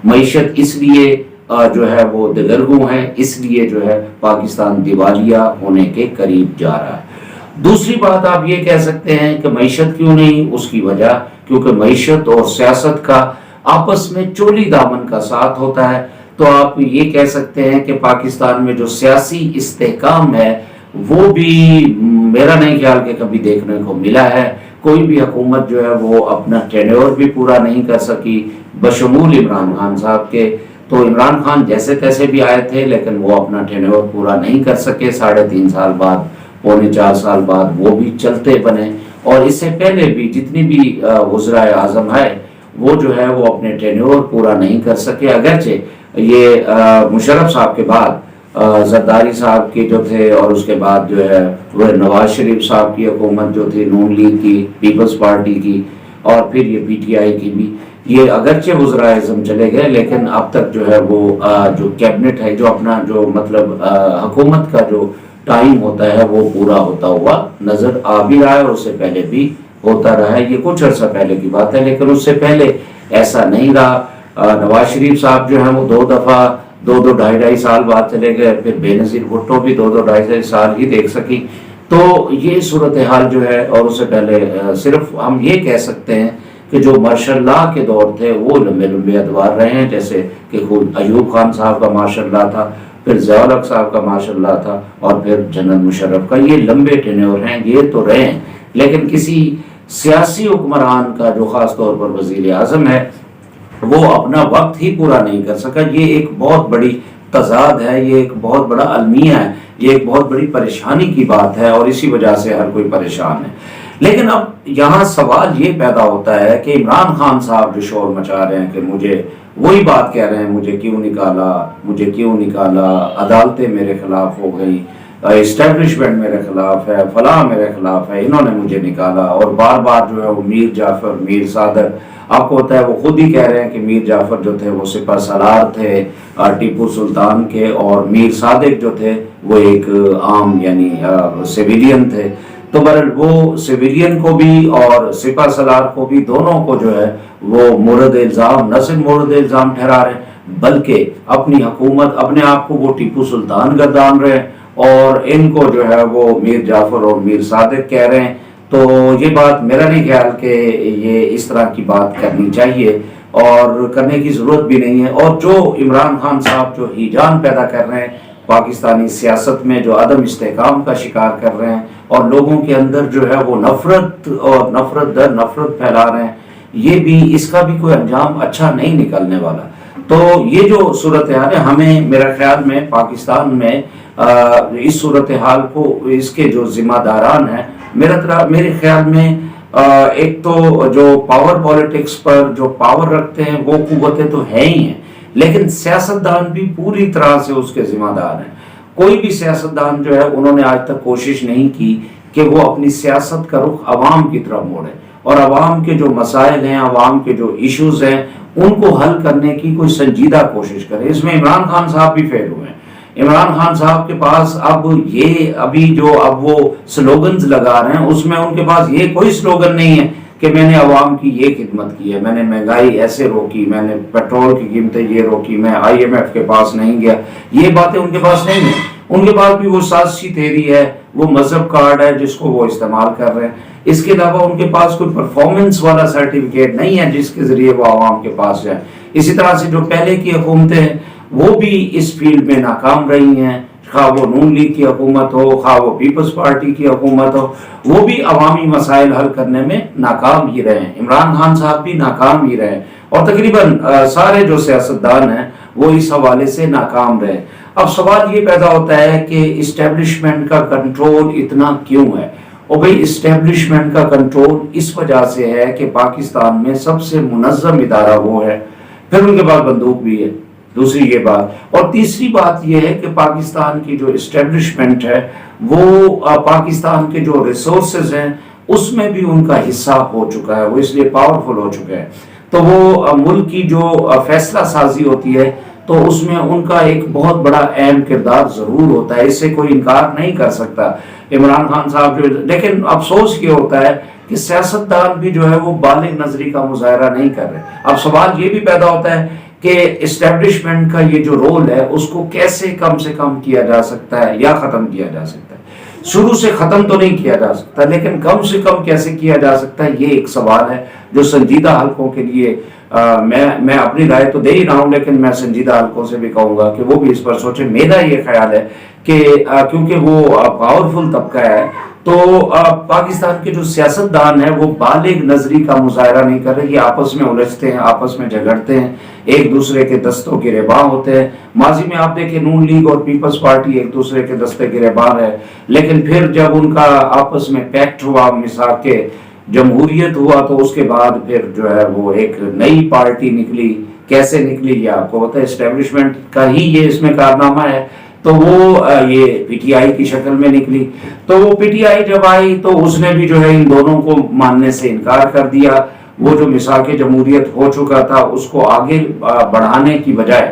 معیشت اس لیے جو ہے وہ دگرگوں ہے، اس لیے جو ہے پاکستان دیوالیہ ہونے کے قریب جا رہا ہے۔ دوسری بات آپ یہ کہہ سکتے ہیں کہ معیشت کیوں نہیں، اس کی وجہ کیونکہ معیشت اور سیاست کا آپس میں چولی دامن کا ساتھ ہوتا ہے۔ تو آپ یہ کہہ سکتے ہیں کہ پاکستان میں جو سیاسی استحکام ہے وہ بھی میرا نہیں خیال کہ کبھی دیکھنے کو ملا ہے۔ کوئی بھی حکومت جو ہے وہ اپنا ٹینیور بھی پورا نہیں کر سکی بشمول عمران خان صاحب کے۔ تو عمران خان جیسے تیسے بھی آئے تھے لیکن وہ اپنا ٹینیور پورا نہیں کر سکے، 3.5 سال بعد، 3.25 سال بعد وہ بھی چلتے بنے۔ اور اس سے پہلے بھی جتنی بھی وزرائے اعظم ہے وہ جو ہے وہ اپنے ٹینیور پورا نہیں کر سکے، اگرچہ یہ مشرف صاحب کے بعد زرداری صاحب کے جو تھے اور اس کے بعد جو ہے وہ نواز شریف صاحب کی حکومت جو تھی، نون لیگ کی، پیپلز پارٹی کی، اور پھر یہ پی ٹی آئی کی بھی، یہ اگرچہ وزرائے اعظم چلے گئے لیکن اب تک جو ہے وہ جو کیبنٹ ہے، جو اپنا جو مطلب حکومت کا جو ٹائم ہوتا ہے وہ پورا ہوتا ہوا نظر آ بھی رہا ہے، اور اس سے پہلے بھی ہوتا رہا ہے۔ یہ کچھ عرصہ پہلے کی بات ہے لیکن اس سے پہلے ایسا نہیں رہا۔ نواز شریف صاحب جو ہیں وہ 2 دفعہ 2-2.5 سال بعد چلے گئے، پھر بے نظیر بھٹو بھی 2-2.5 سال ہی دیکھ سکی۔ تو یہ صورتحال جو ہے، اور اس سے پہلے صرف ہم یہ کہہ سکتے ہیں کہ جو ماشاء اللہ کے دور تھے وہ لمبے لمبے ادوار رہے ہیں، جیسے کہ خود ایوب خان صاحب کا ماشاء اللہ تھا، پھر ضیاء الحق صاحب کا ماشاء اللہ تھا، اور پھر جنرل مشرف کا۔ یہ لمبے ٹینیور ہیں، یہ تو رہے ہیں، لیکن کسی سیاسی حکمران کا جو خاص طور پر وزیر اعظم ہے وہ اپنا وقت ہی پورا نہیں کر سکا۔ یہ ایک بہت بڑی تضاد ہے، یہ ایک بہت بڑا المیہ ہے، یہ ایک بہت بڑی پریشانی کی بات ہے، اور اسی وجہ سے ہر کوئی پریشان ہے۔ لیکن اب یہاں سوال یہ پیدا ہوتا ہے کہ عمران خان صاحب جو شور مچا رہے ہیں کہ مجھے وہی بات کہہ رہے ہیں، مجھے کیوں نکالا، عدالتیں میرے خلاف ہو گئی، اسٹیبلشمنٹ میرے خلاف ہے، فلاں میرے خلاف ہے، انہوں نے مجھے نکالا، اور بار بار جو ہے وہ میر جعفر، میر صادق، آپ کو ہوتا ہے وہ خود ہی کہہ رہے ہیں کہ میر جعفر جو تھے وہ سپہ سالار تھے ٹیپو سلطان کے، اور میر صادق جو تھے وہ ایک عام یعنی سویلین تھے۔ تو بہرحال وہ سویلین کو بھی اور سپہ سالار کو بھی، دونوں کو جو ہے وہ مورد الزام، نہ صرف مورد الزام ٹھہرا رہے ہیں بلکہ اپنی حکومت، اپنے آپ کو وہ ٹیپو سلطان گردان رہے ہیں، اور ان کو جو ہے وہ میر جعفر اور میر صادق کہہ رہے ہیں۔ تو یہ بات میرا نہیں خیال کہ یہ اس طرح کی بات کرنی چاہیے، اور کرنے کی ضرورت بھی نہیں ہے۔ اور جو عمران خان صاحب جو ہیجان پیدا کر رہے ہیں پاکستانی سیاست میں، جو عدم استحکام کا شکار کر رہے ہیں، اور لوگوں کے اندر جو ہے وہ نفرت اور نفرت در نفرت پھیلا رہے ہیں، یہ بھی اس کا بھی کوئی انجام اچھا نہیں نکلنے والا۔ تو یہ جو صورتحال ہے، ہمیں میرا خیال میں پاکستان میں اس صورتحال کو، اس کے جو ذمہ داران ہیں، میرے خیال میں ایک تو جو پاور پالیٹکس پر جو پاور رکھتے ہیں وہ قوتیں تو ہیں ہی ہیں، لیکن سیاستدان بھی پوری طرح سے اس کے ذمہ دار ہیں۔ کوئی بھی سیاستدان جو ہے انہوں نے آج تک کوشش نہیں کی کہ وہ اپنی سیاست کا رخ عوام کی طرف موڑے، اور عوام کے جو مسائل ہیں، عوام کے جو ایشوز ہیں، ان کو حل کرنے کی کوئی سنجیدہ کوشش کرے۔ اس میں عمران خان صاحب بھی فیل ہوئے ہیں۔ عمران خان صاحب کے پاس اب وہ سلوگنز لگا رہے ہیں، اس میں ان کے پاس یہ کوئی سلوگن نہیں ہے کہ میں نے عوام کی یہ خدمت کی ہے، میں نے مہنگائی ایسے روکی، میں نے پیٹرول کی قیمتیں یہ روکی، میں IMF کے پاس نہیں گیا، یہ باتیں ان کے پاس نہیں ہیں۔ ان کے پاس بھی وہ سازشی تھیوری ہے، وہ مذہب کارڈ ہے جس کو وہ استعمال کر رہے ہیں۔ اس کے علاوہ ان کے پاس کوئی پرفارمنس والا سرٹیفکیٹ نہیں ہے جس کے ذریعے وہ عوام کے پاس جائیں۔ اسی طرح سے جو پہلے کی حکومتیں ہیں وہ بھی اس فیلڈ میں ناکام رہی ہیں، خواہ وہ نون لیگ کی حکومت ہو، خواہ وہ پیپلز پارٹی کی حکومت ہو، وہ بھی عوامی مسائل حل کرنے میں ناکام ہی رہے ہیں۔ عمران خان صاحب بھی ناکام ہی رہے، اور تقریباً سارے جو سیاستدان ہیں وہ اس حوالے سے ناکام رہے۔ اب سوال یہ پیدا ہوتا ہے کہ اسٹیبلشمنٹ کا کنٹرول اتنا کیوں ہے؟ اور بھئی اسٹیبلشمنٹ کا کنٹرول اس وجہ سے ہے کہ پاکستان میں سب سے منظم ادارہ وہ ہے، پھر ان کے پاس بندوق بھی ہے، دوسری یہ بات۔ اور تیسری بات یہ ہے کہ پاکستان کی جو اسٹیبلشمنٹ ہے وہ پاکستان کے جو ریسورسز ہیں اس میں بھی ان کا حصہ ہو چکا ہے، وہ اس لیے پاورفل ہو چکے ہیں۔ تو وہ ملک کی جو فیصلہ سازی ہوتی ہے تو اس میں ان کا ایک بہت بڑا اہم کردار ضرور ہوتا ہے، اس سے کوئی انکار نہیں کر سکتا عمران خان صاحب جو۔ لیکن افسوس یہ ہوتا ہے کہ سیاستدان بھی جو ہے وہ بالغ نظری کا مظاہرہ نہیں کر رہے۔ اب سوال یہ بھی پیدا ہوتا ہے کہ اسٹیبلشمنٹ کا یہ جو رول ہے اس کو کیسے کم سے کم کیا جا سکتا ہے یا ختم کیا جا سکتا ہے. شروع سے ختم تو نہیں کیا جا سکتا لیکن کم سے کم کیسے کیا جا سکتا ہے، یہ ایک سوال ہے جو سنجیدہ حلقوں کے لیے میں اپنی رائے تو دے ہی رہا ہوں لیکن میں سنجیدہ حلقوں سے بھی کہوں گا کہ وہ بھی اس پر سوچیں. میرا یہ خیال ہے کہ کیونکہ وہ پاورفل طبقہ ہے تو پاکستان کے جو سیاستدان ہیں وہ بالغ نظری کا مظاہرہ نہیں کر رہے، یہ آپس میں الجھتے ہیں، آپس میں جھگڑتے ہیں، ایک دوسرے کے دستوں کے رباں ہوتے ہیں. ماضی میں آپ دیکھیں نون لیگ اور پیپلز پارٹی ایک دوسرے کے دستے کے رباں ہے، لیکن پھر جب ان کا آپس میں پیکٹ ہوا، میثاق جمہوریت ہوا، تو اس کے بعد پھر جو ہے وہ ایک نئی پارٹی نکلی. کیسے نکلی یہ آپ کو پتہ ہے، اسٹیبلشمنٹ کا ہی یہ اس میں کارنامہ ہے. تو وہ یہ پی ٹی آئی کی شکل میں نکلی. تو وہ پی ٹی آئی جب آئی تو اس نے بھی جو ہے ان دونوں کو ماننے سے انکار کر دیا. وہ جو میثاق جمہوریت ہو چکا تھا اس کو آگے بڑھانے کی بجائے،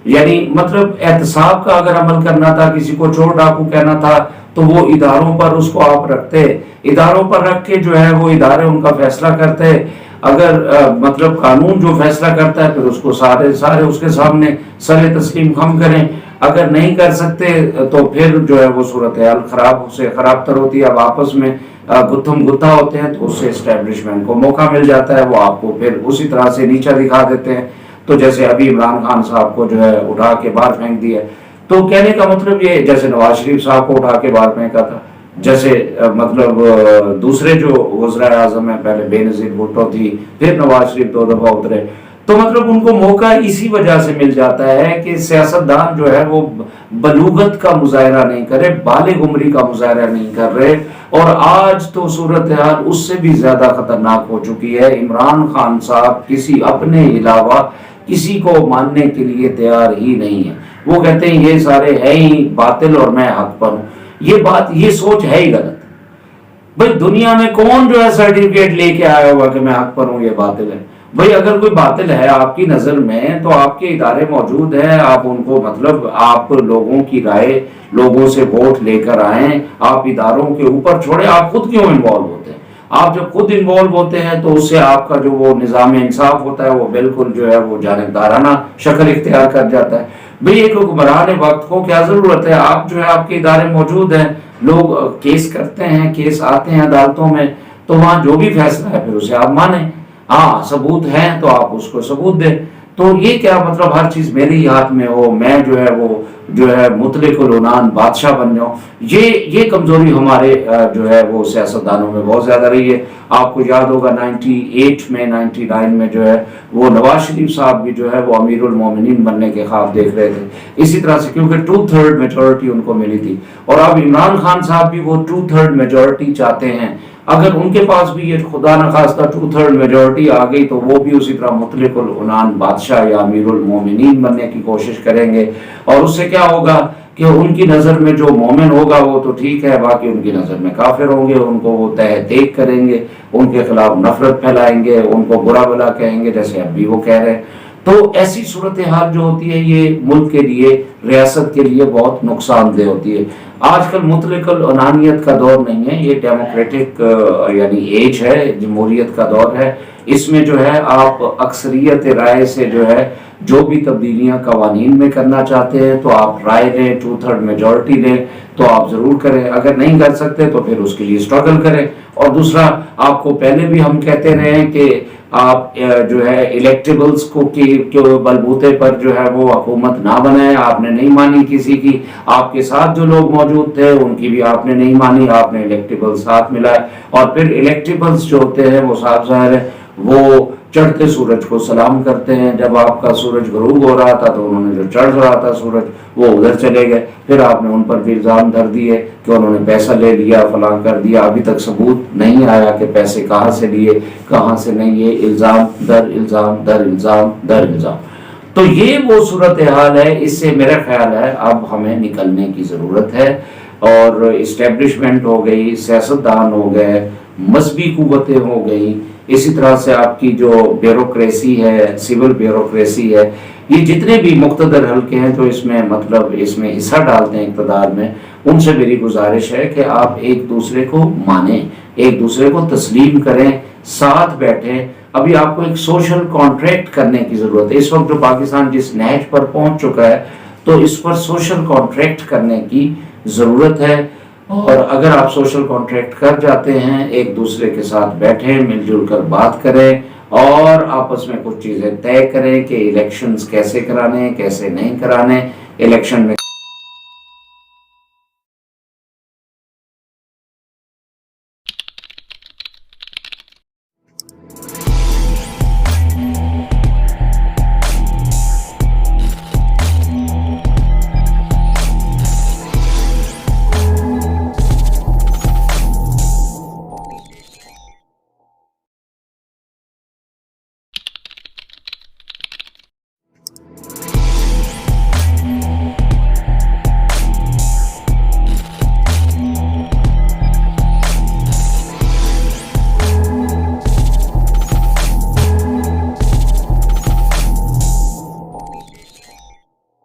یعنی مطلب احتساب کا اگر عمل کرنا تھا، کسی کو چور ڈاکو کہنا تھا تو وہ اداروں پر اس کو آپ رکھتے، اداروں پر رکھ کے جو ہے وہ ادارے ان کا فیصلہ کرتے. اگر مطلب قانون جو فیصلہ کرتا ہے پھر اس کو سارے اس کے سامنے سر تسلیم خم کریں. اگر نہیں کر سکتے تو پھر جو ہے وہ صورتحال خراب تر ہوتی ہے. اب آپس میں گتھم گتھا ہوتے ہیں تو اس سے اسٹیبلشمنٹ کو موقع مل جاتا ہے، وہ آپ کو پھر اسی طرح سے نیچا دکھا دیتے ہیں. تو جیسے ابھی عمران خان صاحب کو جو ہے اٹھا کے باہر پھینک دیا. تو کہنے کا مطلب یہ جیسے نواز شریف صاحب کو اٹھا کے باہر پھینکا تھا، جیسے مطلب دوسرے جو وزراء اعظم ہیں، پہلے بے نظیر بھٹو تھی، پھر نواز شریف 2 دفعہ اترے. تو مطلب ان کو موقع اسی وجہ سے مل جاتا ہے کہ سیاستدان جو ہے وہ بلوغت کا مظاہرہ نہیں کرے، بالغ عمری کا مظاہرہ نہیں کر رہے. اور آج تو صورتحال اس سے بھی زیادہ خطرناک ہو چکی ہے. عمران خان صاحب کسی اپنے علاوہ کسی کو ماننے کے لیے تیار ہی نہیں ہے. وہ کہتے ہیں یہ سارے ہیں ہی باطل اور میں حق پر ہوں. یہ سوچ ہے ہی غلط. بھائی دنیا میں کون جو ہے سرٹیفکیٹ لے کے آیا ہوا کہ میں حق پر ہوں یہ باطل ہے؟ بھائی اگر کوئی باطل ہے آپ کی نظر میں تو آپ کے ادارے موجود ہیں، آپ ان کو مطلب آپ لوگوں کی رائے، لوگوں سے ووٹ لے کر آئیں، آپ اداروں کے اوپر چھوڑیں. آپ خود کیوں انوالو ہوتے ہیں؟ آپ جب خود انوالو ہوتے ہیں تو اس سے آپ کا جو وہ نظام انصاف ہوتا ہے وہ بالکل جو ہے وہ جانبدارانہ شکل اختیار کر جاتا ہے. بھئی ایک حکمران وقت کو کیا ضرورت ہے؟ آپ جو ہے آپ کے ادارے موجود ہیں، لوگ کیس کرتے ہیں، کیس آتے ہیں عدالتوں میں، تو وہاں جو بھی فیصلہ ہے پھر اسے آپ مانیں. ہاں ثبوت ہیں تو آپ اس کو ثبوت دیں. تو یہ کیا مطلب ہر چیز میرے ہی ہاتھ میں ہو، میں جو ہے وہ جو ہے مطلق العنان بادشاہ بن جاؤں؟ یہ کمزوری ہمارے جو ہے وہ سیاستدانوں میں بہت زیادہ رہی ہے. آپ کو یاد ہوگا 99 میں جو ہے وہ نواز شریف صاحب بھی جو ہے وہ امیر المومنین بننے کے خواب دیکھ رہے تھے اسی طرح سے، کیونکہ 2/3 میجورٹی ان کو ملی تھی. اور اب عمران خان صاحب بھی وہ 2/3 میجورٹی چاہتے ہیں. اگر ان کے پاس بھی یہ خدا نخواستہ 2/3 میجورٹی آ گئی تو وہ بھی اسی طرح مطلق العنان بادشاہ یا امیر المومنین بننے کی کوشش کریں گے. اور اس سے کیا ہوگا کہ ان کی نظر میں جو مومن ہوگا وہ تو ٹھیک ہے، باقی ان کی نظر میں کافر ہوں گے. ان کو وہ تہ دیکھ کریں گے، ان کے خلاف نفرت پھیلائیں گے، ان کو برا بلا کہیں گے جیسے اب بھی وہ کہہ رہے ہیں. تو ایسی صورتحال جو ہوتی ہے یہ ملک کے لیے، ریاست کے لیے بہت نقصان دہ ہوتی ہے. آج کل مطلق العنانیت کا دور نہیں ہے، یہ ڈیموکریٹک یعنی ایج ہے، جمہوریت کا دور ہے. اس میں جو ہے آپ اکثریت رائے سے جو ہے جو بھی تبدیلیاں قوانین میں کرنا چاہتے ہیں تو آپ رائے لیں، 2/3 میجورٹی لیں تو آپ ضرور کریں. اگر نہیں کر سکتے تو پھر اس کے لیے اسٹرگل کریں. اور دوسرا، آپ کو پہلے بھی ہم کہتے رہے ہیں کہ آپ جو ہے الیکٹیبلز کو کے بلبوتے پر جو ہے وہ حکومت نہ بنائیں. آپ نے نہیں مانی کسی کی، آپ کے ساتھ جو لوگ موجود تھے ان کی بھی آپ نے نہیں مانی، آپ نے الیکٹیبلز ساتھ ملائے. اور پھر الیکٹیبلز جو ہوتے ہیں وہ صاف ظاہر ہے وہ چڑھتے سورج کو سلام کرتے ہیں. جب آپ کا سورج غروب ہو رہا تھا تو انہوں نے جو چڑھ رہا تھا سورج وہ ادھر چلے گئے. پھر آپ نے ان پر بھی الزام دھر دیے کہ انہوں نے پیسہ لے لیا، فلاں کر دیا. ابھی تک ثبوت نہیں آیا کہ پیسے کہاں سے لیے کہاں سے نہیں. یہ الزام در الزام در الزام در الزام. تو یہ وہ صورتحال ہے. اس سے میرا خیال ہے اب ہمیں نکلنے کی ضرورت ہے. اور اسٹیبلشمنٹ ہو گئی، سیاستدان ہو گئے، مذہبی قوتیں ہو گئی، اسی طرح سے آپ کی جو بیوروکریسی ہے، سول بیوروکریسی ہے، یہ جتنے بھی مقتدر حلقے ہیں جو اس میں مطلب اس میں حصہ ڈالتے ہیں اقتدار میں، ان سے میری گزارش ہے کہ آپ ایک دوسرے کو مانیں، ایک دوسرے کو تسلیم کریں، ساتھ بیٹھیں. ابھی آپ کو ایک سوشل کانٹریکٹ کرنے کی ضرورت ہے. اس وقت جو پاکستان جس نہج پر پہنچ چکا ہے تو اس پر سوشل کانٹریکٹ کرنے کی ضرورت ہے. اور اگر آپ سوشل کانٹریکٹ کر جاتے ہیں، ایک دوسرے کے ساتھ بیٹھیں، مل جل کر بات کریں اور آپس میں کچھ چیزیں طے کریں کہ الیکشنز کیسے کرانے کیسے نہیں کرانے، الیکشن میں